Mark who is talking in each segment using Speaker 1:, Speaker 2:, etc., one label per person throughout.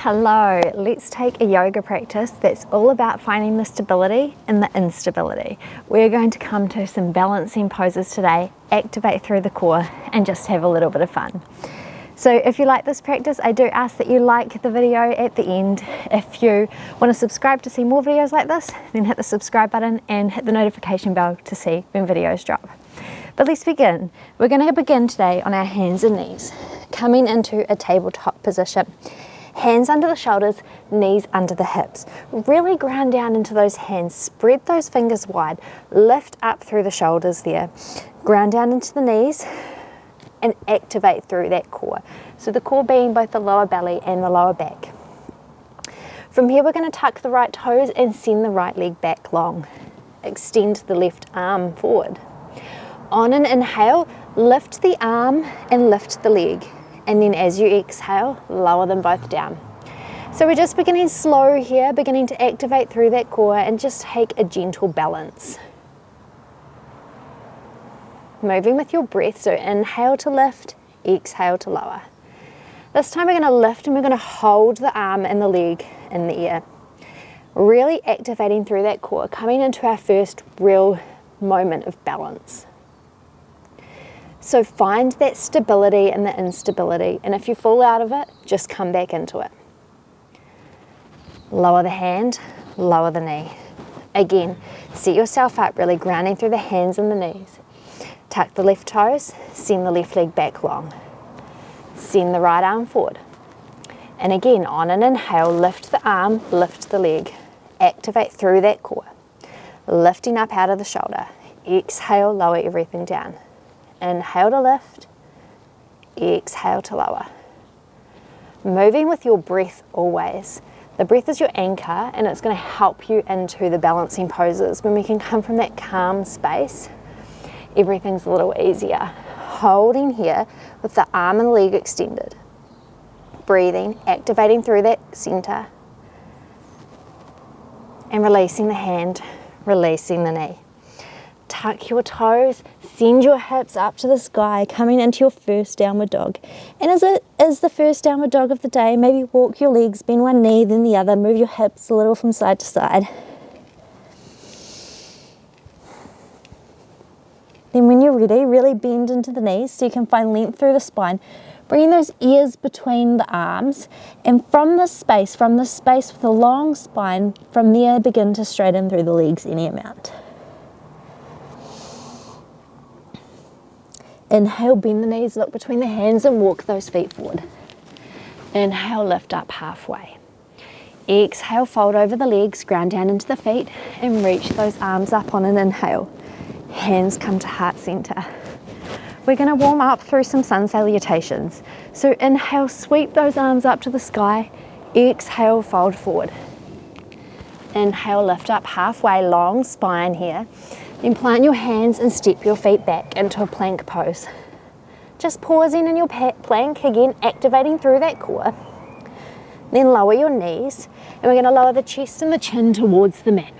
Speaker 1: Hello, let's take a yoga practice that's all about finding the stability in the instability. We're going to come to some balancing poses today, activate through the core, and just have a little bit of fun. So if you like this practice, I do ask that you like the video at the end. If you want to subscribe to see more videos like this, then hit the subscribe button and hit the notification bell to see when videos drop. But let's begin. We're going to begin today on our hands and knees, coming into a tabletop position. Hands under the shoulders, knees under the hips. Really ground down into those hands, spread those fingers wide, lift up through the shoulders there, ground down into the knees and activate through that core. So the core being both the lower belly and the lower back. From here we're going to tuck the right toes and send the right leg back long. Extend the left arm forward. On an inhale, lift the arm and lift the leg. And then as you exhale, lower them both down. So we're just beginning slow here, beginning to activate through that core and just take a gentle balance. Moving with your breath, so inhale to lift, exhale to lower. This time we're going to lift and we're going to hold the arm and the leg in the air. Really activating through that core, coming into our first real moment of balance. So find that stability in the instability, and if you fall out of it, just come back into it. Lower the hand, lower the knee. Again, set yourself up, really grounding through the hands and the knees. Tuck the left toes, send the left leg back long. Send the right arm forward. And again, on an inhale, lift the arm, lift the leg. Activate through that core. Lifting up out of the shoulder. Exhale, lower everything down. Inhale to lift, exhale to lower. Moving with your breath always. The breath is your anchor and it's going to help you into the balancing poses. When we can come from that calm space, everything's a little easier. Holding here with the arm and leg extended. Breathing, activating through that center. And releasing the hand, releasing the knee. Tuck your toes, send your hips up to the sky, coming into your first downward dog. And as it is the first downward dog of the day, maybe walk your legs, bend one knee, then the other, move your hips a little from side to side. Then when you're ready, really bend into the knees so you can find length through the spine. Bringing those ears between the arms, and from this space with a long spine, from there begin to straighten through the legs any amount. Inhale, bend the knees, look between the hands and walk those feet forward. Inhale, lift up halfway. Exhale, fold over the legs, ground down into the feet and reach those arms up on an inhale. Hands come to heart center. We're going to warm up through some sun salutations. So inhale, sweep those arms up to the sky. Exhale, fold forward. Inhale, lift up halfway, long spine here. Then plant your hands and step your feet back into a plank pose. Just pausing in your plank, again activating through that core. Then lower your knees and we're going to lower the chest and the chin towards the mat.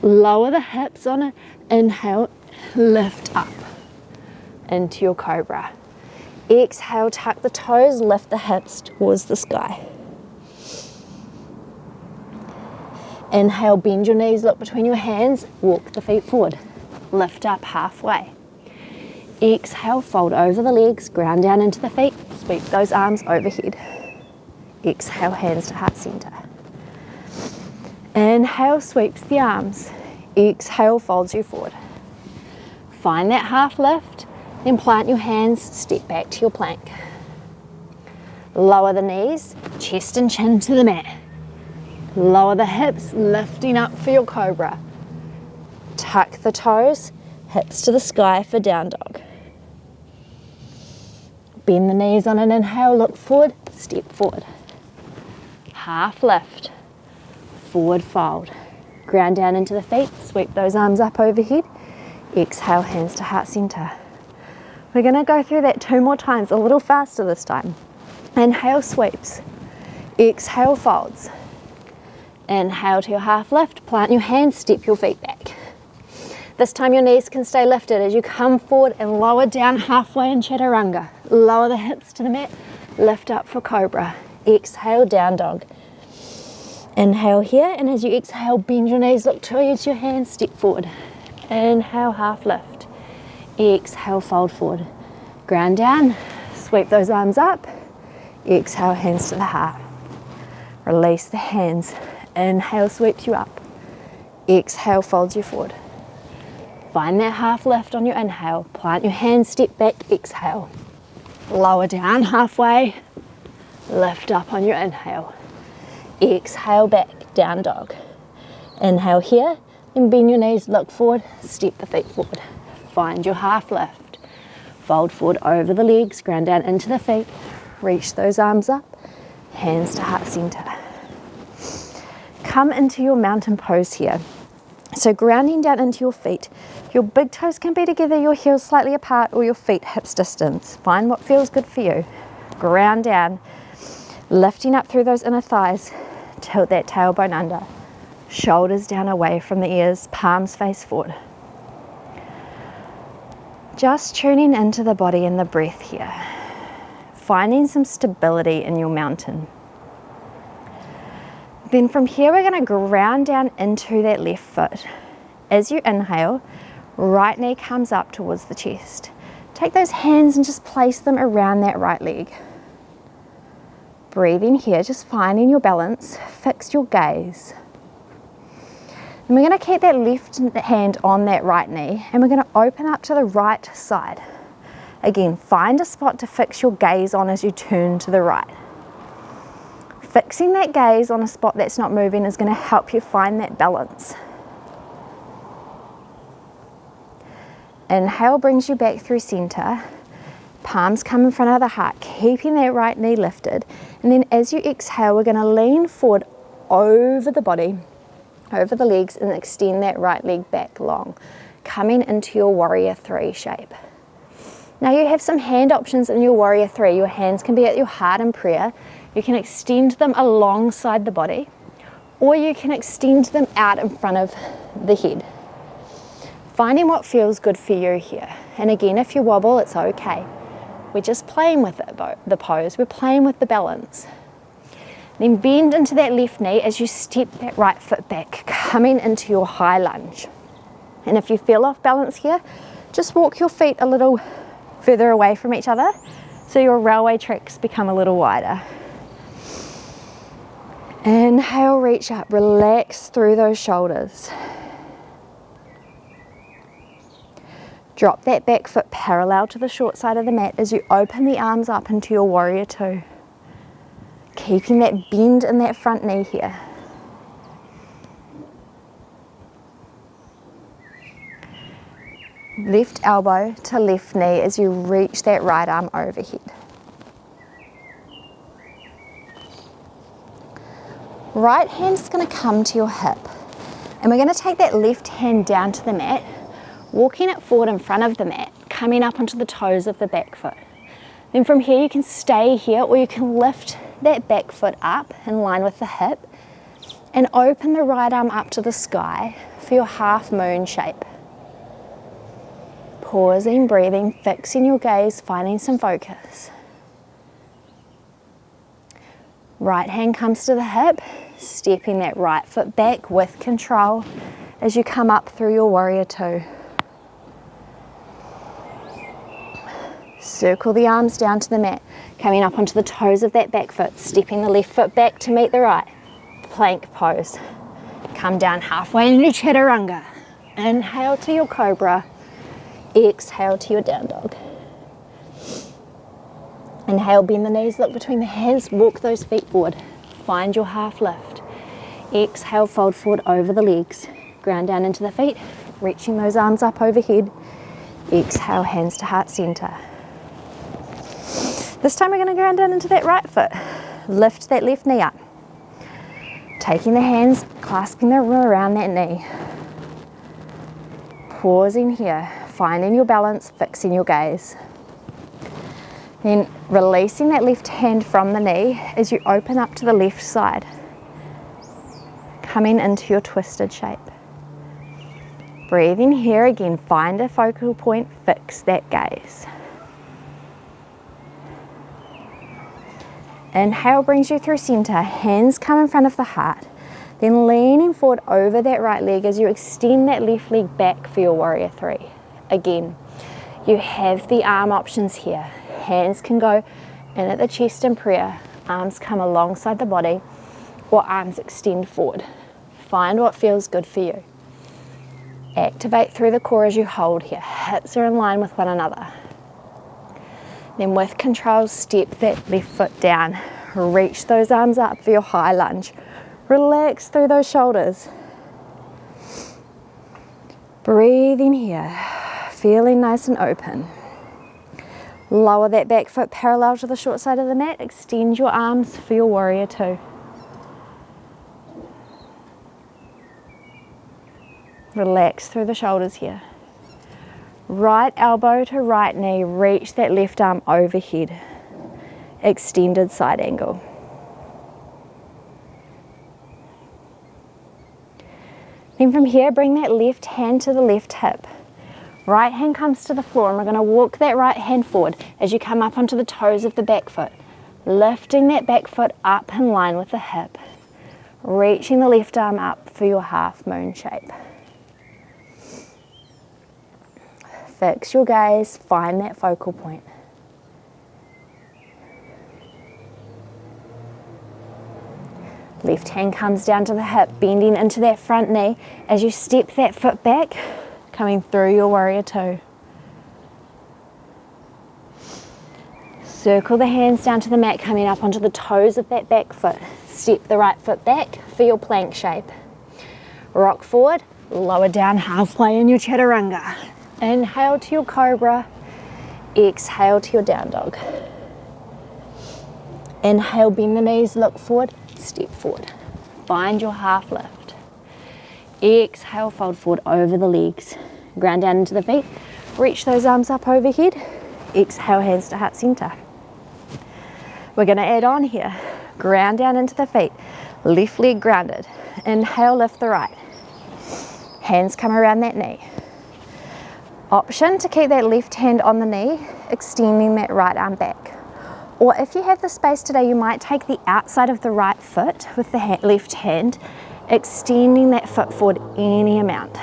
Speaker 1: Lower the hips on an inhale, lift up into your cobra. Exhale, tuck the toes, lift the hips towards the sky. Inhale, bend your knees, look between your hands, walk the feet forward. Lift up halfway. Exhale, fold over the legs, ground down into the feet, sweep those arms overhead. Exhale, hands to heart center. Inhale, sweeps the arms. Exhale, folds you forward. Find that half lift, then plant your hands, step back to your plank. Lower the knees, chest and chin to the mat. Lower the hips, lifting up for your cobra. Tuck the toes, hips to the sky for down dog. Bend the knees on an inhale, look forward, step forward. Half lift, forward fold. Ground down into the feet, sweep those arms up overhead. Exhale, hands to heart center. We're going to go through that 2 more times, a little faster this time. Inhale, sweeps. Exhale, folds. Inhale to your half lift, plant your hands, step your feet back. This time your knees can stay lifted as you come forward and lower down halfway in chaturanga. Lower the hips to the mat, lift up for cobra. Exhale, down dog. Inhale here, and as you exhale, bend your knees, look towards your hands, step forward. Inhale, half lift. Exhale, fold forward. Ground down, sweep those arms up. Exhale, hands to the heart. Release the hands. Inhale, sweeps you up. Exhale, folds you forward. Find that half lift on your inhale. Plant your hands, step back, exhale. Lower down halfway. Lift up on your inhale. Exhale, back, down dog. Inhale here, and bend your knees, look forward, step the feet forward. Find your half lift. Fold forward over the legs, ground down into the feet. Reach those arms up, hands to heart center. Come into your mountain pose here. So grounding down into your feet. Your big toes can be together, your heels slightly apart, or your feet hips distance. Find what feels good for you. Ground down, lifting up through those inner thighs. Tilt that tailbone under. Shoulders down away from the ears, palms face forward. Just tuning into the body and the breath here. Finding some stability in your mountain. Then from here we're going to ground down into that left foot. As you inhale, right knee comes up towards the chest. Take those hands and just place them around that right leg. Breathing here, just finding your balance, fix your gaze. And we're going to keep that left hand on that right knee and we're going to open up to the right side. Again, find a spot to fix your gaze on as you turn to the right. Fixing that gaze on a spot that's not moving is going to help you find that balance. Inhale brings you back through center. Palms come in front of the heart, keeping that right knee lifted. And then as you exhale, we're going to lean forward over the body, over the legs, and extend that right leg back long, coming into your warrior three shape. Now you have some hand options in your warrior three. Your hands can be at your heart in prayer. You can extend them alongside the body, or you can extend them out in front of the head. Finding what feels good for you here. And again, if you wobble, it's okay. We're just playing with it, the pose. We're playing with the balance. Then bend into that left knee as you step that right foot back, coming into your high lunge. And if you feel off balance here, just walk your feet a little further away from each other so your railway tracks become a little wider. Inhale, reach up, relax through those shoulders. Drop that back foot parallel to the short side of the mat as you open the arms up into your warrior two. Keeping that bend in that front knee here. Left elbow to left knee as you reach that right arm overhead. Right hand's going to come to your hip. And we're going to take that left hand down to the mat, walking it forward in front of the mat, coming up onto the toes of the back foot. Then from here you can stay here, or you can lift that back foot up in line with the hip and open the right arm up to the sky for your half moon shape. Pausing, breathing, fixing your gaze, finding some focus. Right hand comes to the hip, stepping that right foot back with control as you come up through your warrior two. Circle the arms down to the mat, coming up onto the toes of that back foot, stepping the left foot back to meet the right. Plank pose. Come down halfway into chaturanga. Inhale to your cobra. Exhale to your down dog. Inhale, bend the knees, look between the hands, walk those feet forward. Find your half lift. Exhale, fold forward over the legs. Ground down into the feet, reaching those arms up overhead. Exhale, hands to heart center. This time we're going to ground down into that right foot. Lift that left knee up. Taking the hands, clasping them around that knee. Pausing here, finding your balance, fixing your gaze. Then releasing that left hand from the knee as you open up to the left side. Coming into your twisted shape. Breathing here again, find a focal point, fix that gaze. Inhale brings you through center, hands come in front of the heart, then leaning forward over that right leg as you extend that left leg back for your warrior three. Again, you have the arm options here. Hands can go in at the chest in prayer, arms come alongside the body, or arms extend forward. Find what feels good for you. Activate through the core as you hold here. Hips are in line with one another. Then with control, step that left foot down. Reach those arms up for your high lunge. Relax through those shoulders. Breathe in here, feeling nice and open. Lower that back foot parallel to the short side of the mat. Extend your arms for your warrior two. Relax through the shoulders here. Right elbow to right knee, reach that left arm overhead. Extended side angle. Then from here, bring that left hand to the left hip. Right hand comes to the floor and we're going to walk that right hand forward as you come up onto the toes of the back foot. Lifting that back foot up in line with the hip. Reaching the left arm up for your half moon shape. Fix your gaze, find that focal point. Left hand comes down to the hip, bending into that front knee as you step that foot back, coming through your warrior two. Circle the hands down to the mat, coming up onto the toes of that back foot. Step the right foot back for your plank shape. Rock forward, lower down halfway in your chaturanga. Inhale to your cobra, exhale to your down dog. Inhale, bend the knees, look forward, step forward. Find your half lift. Exhale, fold forward over the legs. Ground down into the feet, reach those arms up overhead. Exhale, hands to heart center. We're going to add on here. Ground down into the feet, left leg grounded. Inhale, lift the right. Hands come around that knee. Option to keep that left hand on the knee, extending that right arm back. Or if you have the space today, you might take the outside of the right foot with the left hand, extending that foot forward any amount.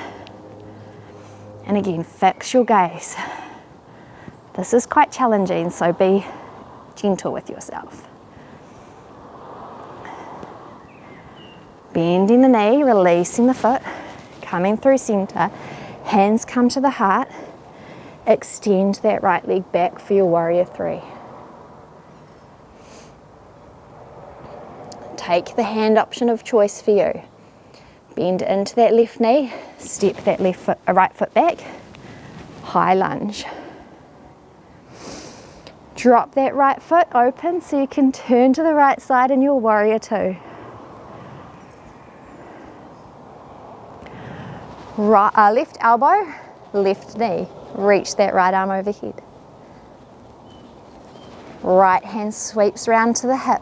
Speaker 1: And again, fix your gaze. This is quite challenging, so be gentle with yourself. Bending the knee, releasing the foot, coming through center. Hands come to the heart. Extend that right leg back for your warrior three. Take the hand option of choice for you. Bend into that left knee, step that right foot back, high lunge. Drop that right foot open so you can turn to the right side in your warrior two. Left elbow, left knee, reach that right arm overhead. Right hand sweeps round to the hip.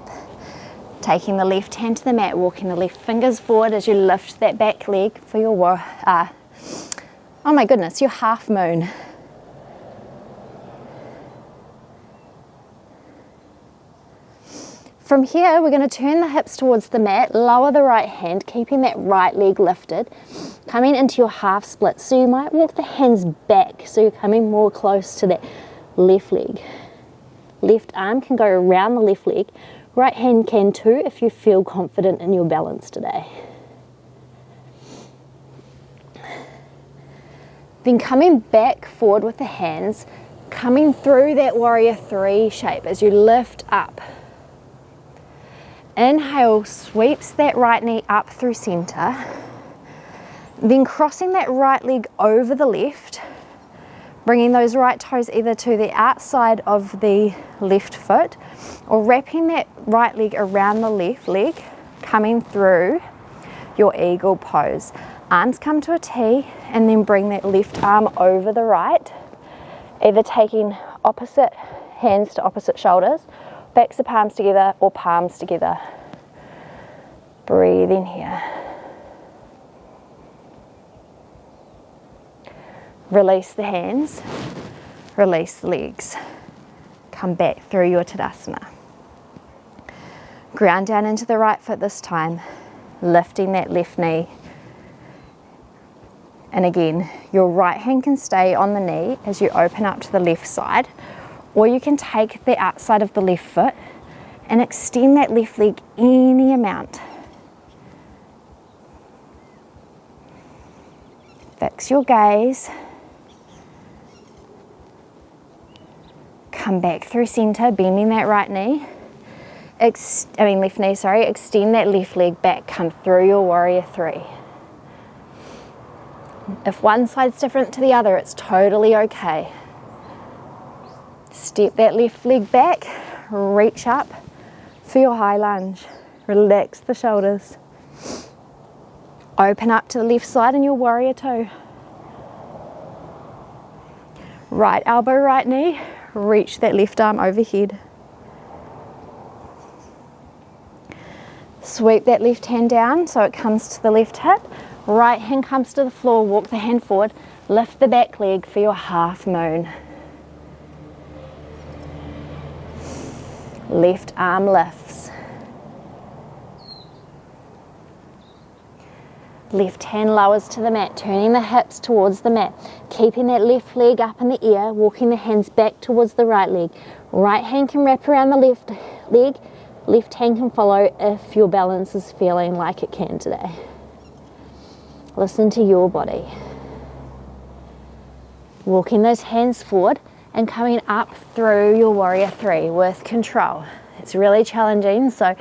Speaker 1: Taking the left hand to the mat, walking the left fingers forward as you lift that back leg for your, oh my goodness, your half moon. From here, we're going to turn the hips towards the mat, lower the right hand, keeping that right leg lifted, coming into your half split. So you might walk the hands back, so you're coming more close to that left leg. Left arm can go around the left leg. Right hand can too if you feel confident in your balance today. Then coming back forward with the hands, coming through that warrior three shape as you lift up. Inhale, sweeps that right knee up through center. Then crossing that right leg over the left, bringing those right toes either to the outside of the left foot or wrapping that right leg around the left leg, coming through your eagle pose. Arms come to a T and then bring that left arm over the right, either taking opposite hands to opposite shoulders, backs of palms together or palms together. Breathe in here. Release the hands, release the legs. Come back through your Tadasana. Ground down into the right foot this time, lifting that left knee. And again, your right hand can stay on the knee as you open up to the left side, or you can take the outside of the left foot and extend that left leg any amount. Fix your gaze. Come back through center, bending that right knee. Left knee, sorry. Extend that left leg back, come through your warrior three. If one side's different to the other, it's totally okay. Step that left leg back, reach up for your high lunge. Relax the shoulders. Open up to the left side in your warrior two. Right elbow, right knee, reach that left arm overhead. Sweep that left hand down so it comes to the left hip. Right hand comes to the floor, walk the hand forward, lift the back leg for your half moon. Left arm lifts. Left hand lowers to the mat, turning the hips towards the mat, keeping that left leg up in the air, walking the hands back towards the right leg. Right hand can wrap around the left leg, left hand can follow if your balance is feeling like it can today. Listen to your body. Walking those hands forward and coming up through your warrior three with control. It's really challenging, so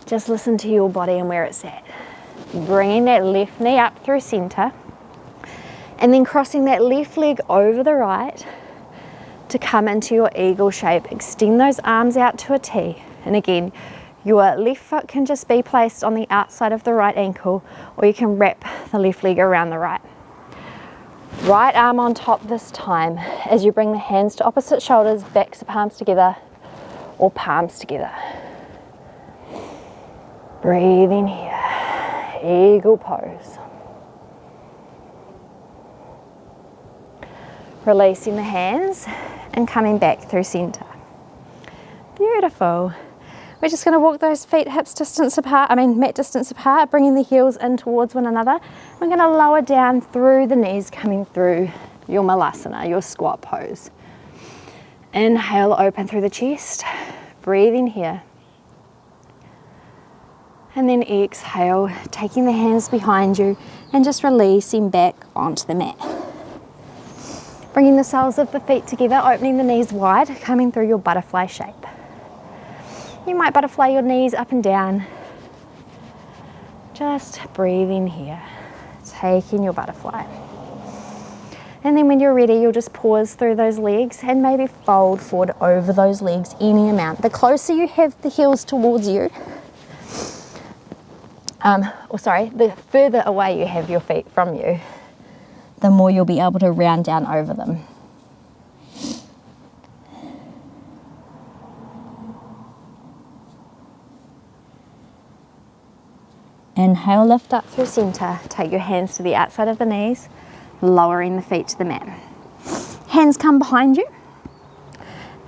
Speaker 1: just listen to your body and where it's at. Bringing that left knee up through center and then crossing that left leg over the right to come into your eagle shape. Extend those arms out to a T. And again, your left foot can just be placed on the outside of the right ankle, or you can wrap the left leg around the right. Right arm on top this time as you bring the hands to opposite shoulders, backs of palms together or palms together. Breathing here, eagle pose. Releasing the hands and coming back through center. Beautiful. We're just going to walk those feet mat distance apart, bringing the heels in towards one another. We're going to lower down through the knees, coming through your malasana, your squat pose. Inhale, open through the chest, breathing here. And then exhale, taking the hands behind you and just releasing back onto the mat. Bringing the soles of the feet together, opening the knees wide, coming through your butterfly shape. You might butterfly your knees up and down. Just breathing here, taking your butterfly. And then when you're ready, you'll just pause through those legs and maybe fold forward over those legs any amount. The closer you have the heels towards you, the further away you have your feet from you, the more you'll be able to round down over them. Inhale, lift up through center. Take your hands to the outside of the knees, lowering the feet to the mat. Hands come behind you.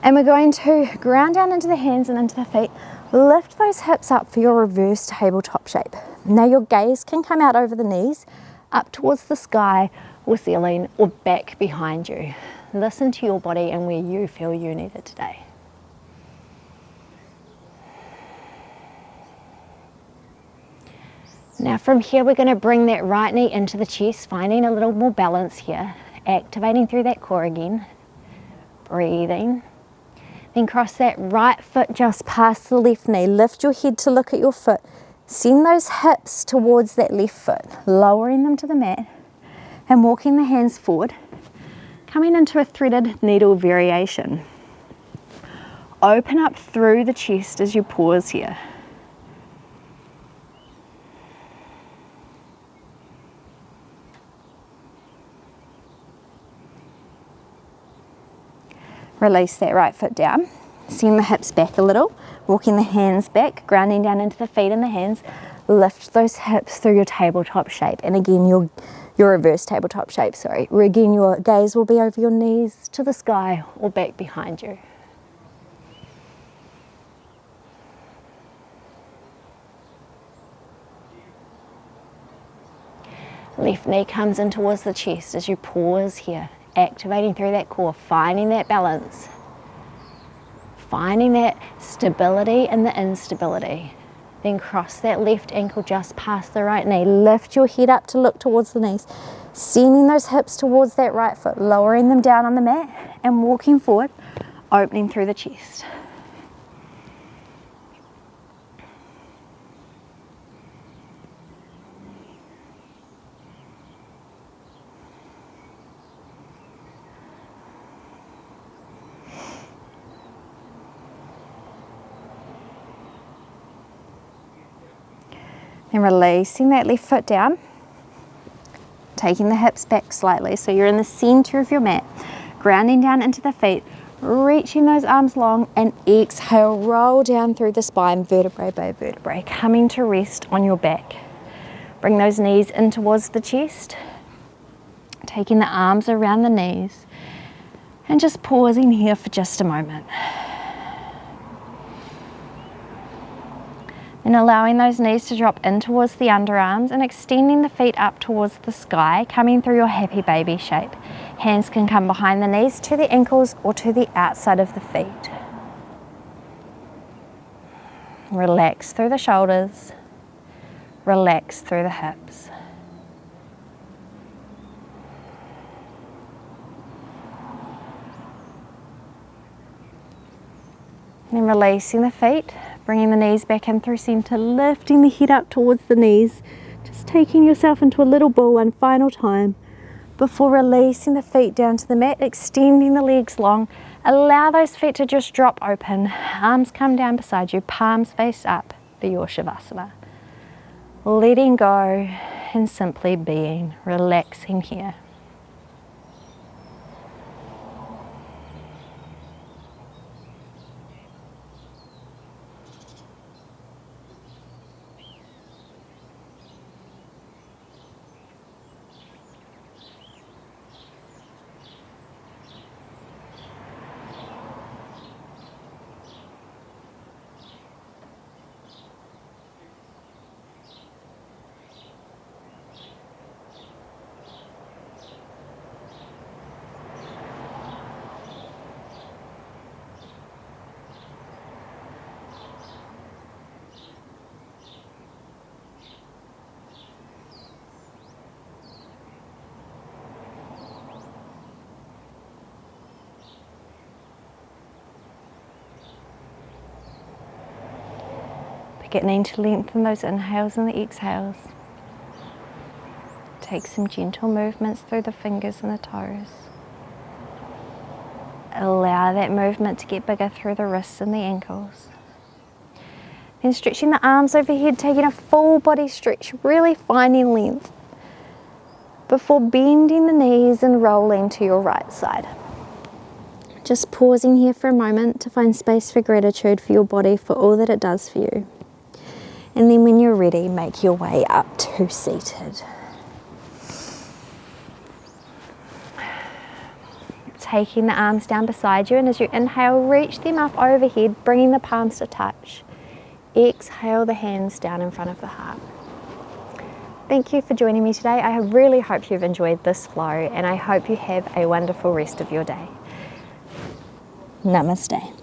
Speaker 1: And we're going to ground down into the hands and into the feet. Lift those hips up for your reverse tabletop shape. Now your gaze can come out over the knees, up towards the sky or ceiling, or back behind you. Listen to your body and where you feel you need it today. Now from here, we're going to bring that right knee into the chest, finding a little more balance here, activating through that core again, breathing. Then cross that right foot just past the left knee. Lift your head to look at your foot. Send those hips towards that left foot, lowering them to the mat and walking the hands forward, coming into a threaded needle variation. Open up through the chest as you pause here. Release that right foot down. Send the hips back a little, walking the hands back, grounding down into the feet and the hands. Lift those hips through your tabletop shape. And again, your reverse tabletop shape, sorry. Again, your gaze will be over your knees to the sky or back behind you. Left knee comes in towards the chest as you pause here, activating through that core, finding that balance, finding that stability in the instability. Then cross that left ankle just past the right knee. Lift your head up to look towards the knees, sending those hips towards that right foot, lowering them down on the mat and walking forward, opening through the chest. Then releasing that left foot down, taking the hips back slightly so you're in the center of your mat, grounding down into the feet, reaching those arms long, and exhale, roll down through the spine, vertebrae by vertebrae, coming to rest on your back. Bring those knees in towards the chest, taking the arms around the knees, and just pausing here for just a moment. And allowing those knees to drop in towards the underarms and extending the feet up towards the sky, coming through your happy baby shape. Hands can come behind the knees to the ankles or to the outside of the feet. Relax through the shoulders, relax through the hips. Then releasing the feet, bringing the knees back in through center, lifting the head up towards the knees, just taking yourself into a little ball one final time before releasing the feet down to the mat, extending the legs long. Allow those feet to just drop open, arms come down beside you, palms face up for your Shavasana. Letting go and simply being, relaxing here. Beginning to lengthen those inhales and the exhales. Take some gentle movements through the fingers and the toes. Allow that movement to get bigger through the wrists and the ankles. Then stretching the arms overhead, taking a full body stretch, really finding length before bending the knees and rolling to your right side. Just pausing here for a moment to find space for gratitude for your body, for all that it does for you. And then when you're ready, make your way up to seated. Taking the arms down beside you, and as you inhale, reach them up overhead, bringing the palms to touch. Exhale the hands down in front of the heart. Thank you for joining me today. I really hope you've enjoyed this flow, and I hope you have a wonderful rest of your day. Namaste.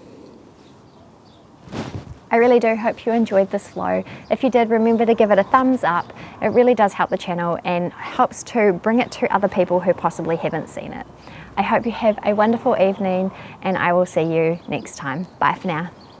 Speaker 1: I really do hope you enjoyed this flow. If you did, remember to give it a thumbs up. It really does help the channel and helps to bring it to other people who possibly haven't seen it. I hope you have a wonderful evening, and I will see you next time. Bye for now.